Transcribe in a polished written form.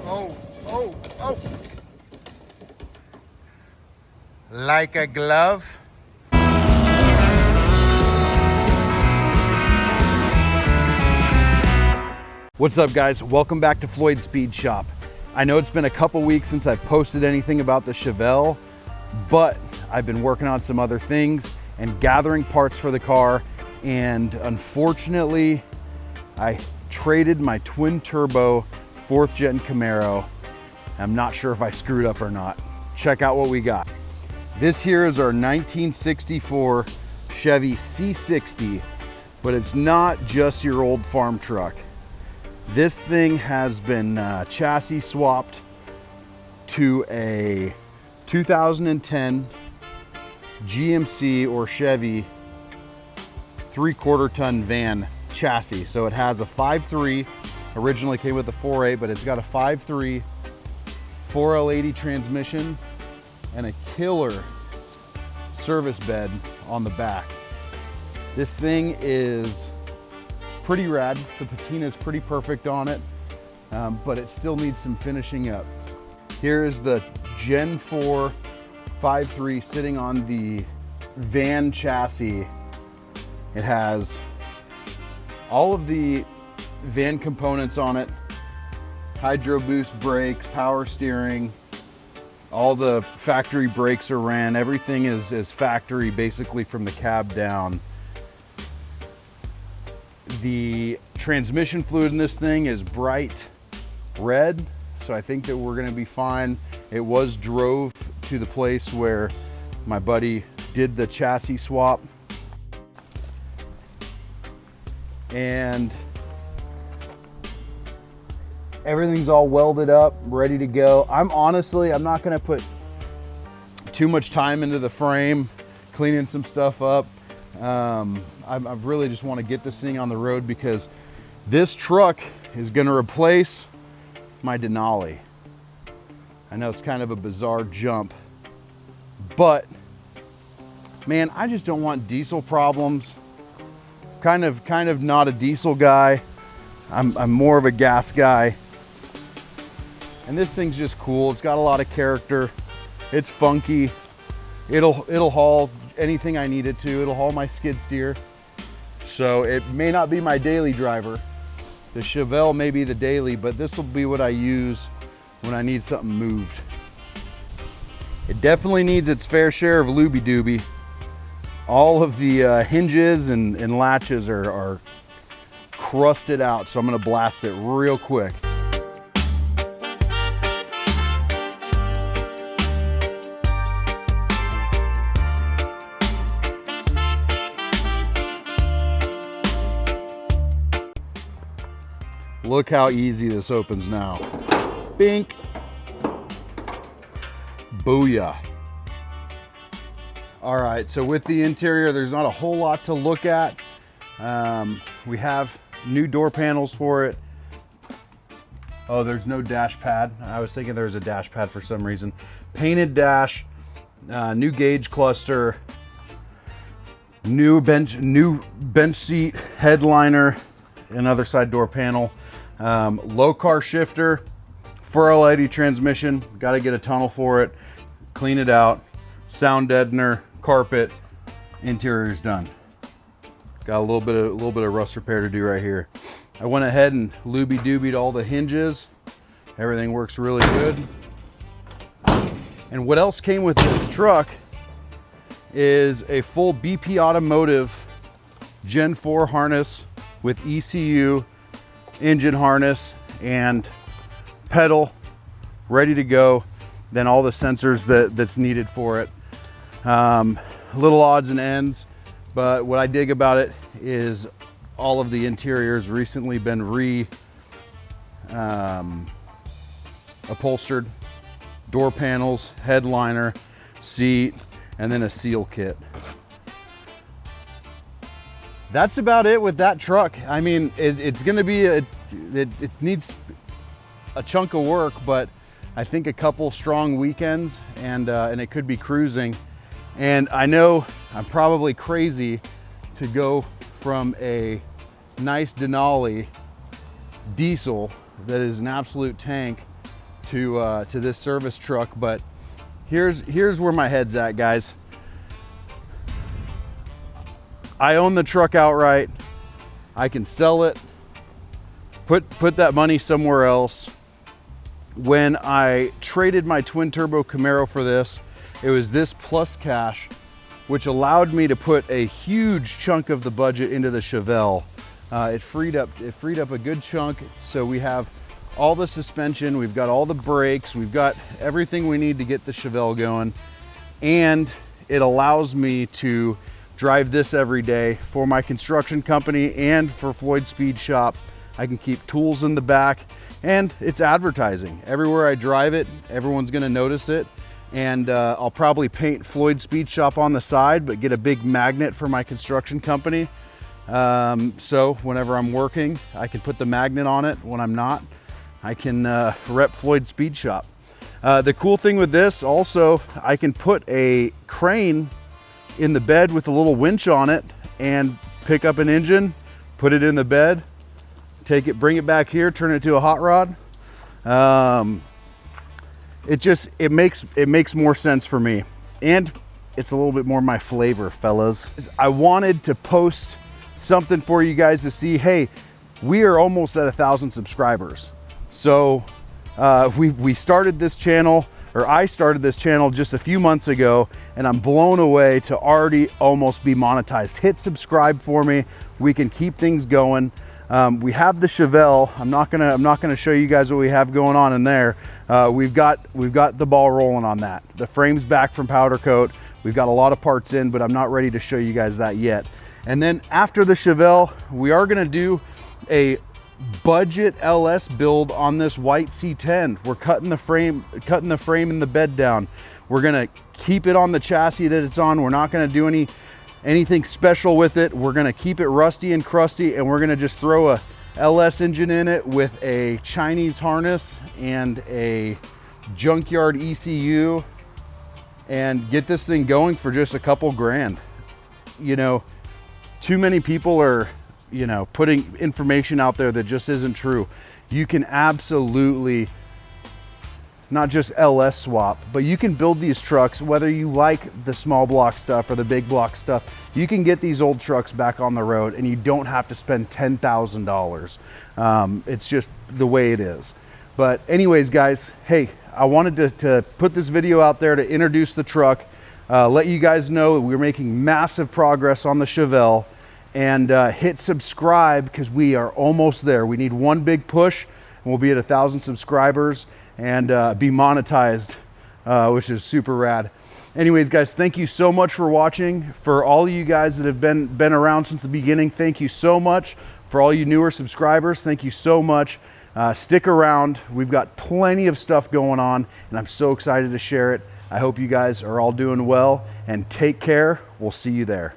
Oh. Like a glove. What's up, guys? Welcome back to Floyd Speed Shop. I know it's been a couple weeks since I've posted anything about the Chevelle, but I've been working on some other things and gathering parts for the car, and unfortunately I traded my twin turbo 4th gen Camaro. I'm not sure if I screwed up or not. Check out what we got. This here is our 1964 Chevy C60, but it's not just your old farm truck. This thing has been chassis swapped to a 2010 GMC or Chevy 3/4 ton van chassis. So it has a 5.3, originally came with a 4.8, but it's got a 5.3 4L80 transmission and a killer service bed on the back. This thing is pretty rad. The patina is pretty perfect on it, but it still needs some finishing up. Here is the Gen 4 5.3 sitting on the van chassis. It has all of the van components on it: hydro boost brakes, power steering, all the factory brakes are ran. Everything is factory, basically from the cab down. The transmission fluid in this thing is bright red, so I think that we're gonna be fine. It was drove to the place where my buddy did the chassis swap, and everything's all welded up, ready to go. I'm not gonna put too much time into the frame, cleaning some stuff up. I really just want to get this thing on the road, because this truck is going to replace my Denali. I know it's kind of a bizarre jump, but man, I just don't want diesel problems. Kind of not a diesel guy. I'm more of a gas guy. And this thing's just cool. It's got a lot of character. It's funky. It'll haul anything I need it to. It'll haul my skid steer. So it may not be my daily driver. The Chevelle may be the daily, but this will be what I use when I need something moved. It definitely needs its fair share of looby dooby. All of the hinges and latches are crusted out, so I'm gonna blast it real quick. Look how easy this opens now. Bink. Booyah. All right, so with the interior, there's not a whole lot to look at. We have new door panels for it. Oh, there's no dash pad. I was thinking there was a dash pad for some reason. Painted dash, new gauge cluster, new bench seat, headliner, another side door panel. Low car shifter, 4L80 transmission, got to get a tunnel for it, clean it out, sound deadener, carpet, interior's done. Got a little bit of rust repair to do right here. I went ahead and looby doobied all the hinges. Everything works really good. And what else came with this truck is a full BP Automotive Gen 4 harness with ECU, engine harness, and pedal ready to go. Then all the sensors that's needed for it. Little odds and ends, but what I dig about it is all of the interiors recently been upholstered. Door panels, headliner, seat, and then a seal kit. That's about it with that truck. I mean, it's gonna be it needs a chunk of work, but I think a couple strong weekends and it could be cruising. And I know I'm probably crazy to go from a nice Denali diesel that is an absolute tank to this service truck. But here's where my head's at, guys. I own the truck outright. I can sell it, put that money somewhere else. When I traded my twin turbo Camaro for this, it was this plus cash, which allowed me to put a huge chunk of the budget into the Chevelle. It freed up a good chunk. So we have all the suspension, we've got all the brakes, we've got everything we need to get the Chevelle going. And it allows me to drive this every day for my construction company and for Floyd Speed Shop. I can keep tools in the back, and it's advertising. Everywhere I drive it, everyone's gonna notice it. And I'll probably paint Floyd Speed Shop on the side, but get a big magnet for my construction company. So whenever I'm working, I can put the magnet on it. When I'm not, I can rep Floyd Speed Shop. The cool thing with this also, I can put a crane in the bed with a little winch on it and pick up an engine, put it in the bed, take it, bring it back here, turn it to a hot rod. It makes more sense for me, and it's a little bit more my flavor, fellas. I wanted to post something for you guys to see. Hey, we are almost at 1,000 subscribers. So we started this channel, or I started this channel just a few months ago, and I'm blown away to already almost be monetized. Hit subscribe for me. We can keep things going. We have the Chevelle. I'm not gonna show you guys what we have going on in there. We've got the ball rolling on that. The frame's back from powder coat. We've got a lot of parts in, but I'm not ready to show you guys that yet. And then after the Chevelle, we are gonna do a budget LS build on this white C10. We're cutting the frame and the bed down. We're gonna keep it on the chassis that it's on. We're not gonna do anything special with it. We're gonna keep it rusty and crusty, and we're gonna just throw a LS engine in it with a Chinese harness and a junkyard ECU and get this thing going for just a couple grand. You know, too many people are, you know, putting information out there that just isn't true. You can absolutely not just LS swap, but you can build these trucks, whether you like the small block stuff or the big block stuff. You can get these old trucks back on the road, and you don't have to spend $10,000. It's just the way it is. But anyways, guys, hey, I wanted to put this video out there to introduce the truck, let you guys know we're making massive progress on the Chevelle, and hit subscribe because we are almost there. We need one big push, and we'll be at 1,000 subscribers and be monetized, which is super rad. Anyways, guys, thank you so much for watching. For all of you guys that have been around since the beginning, thank you so much. For all you newer subscribers, thank you so much. Stick around. We've got plenty of stuff going on, and I'm so excited to share it. I hope you guys are all doing well, and take care. We'll see you there.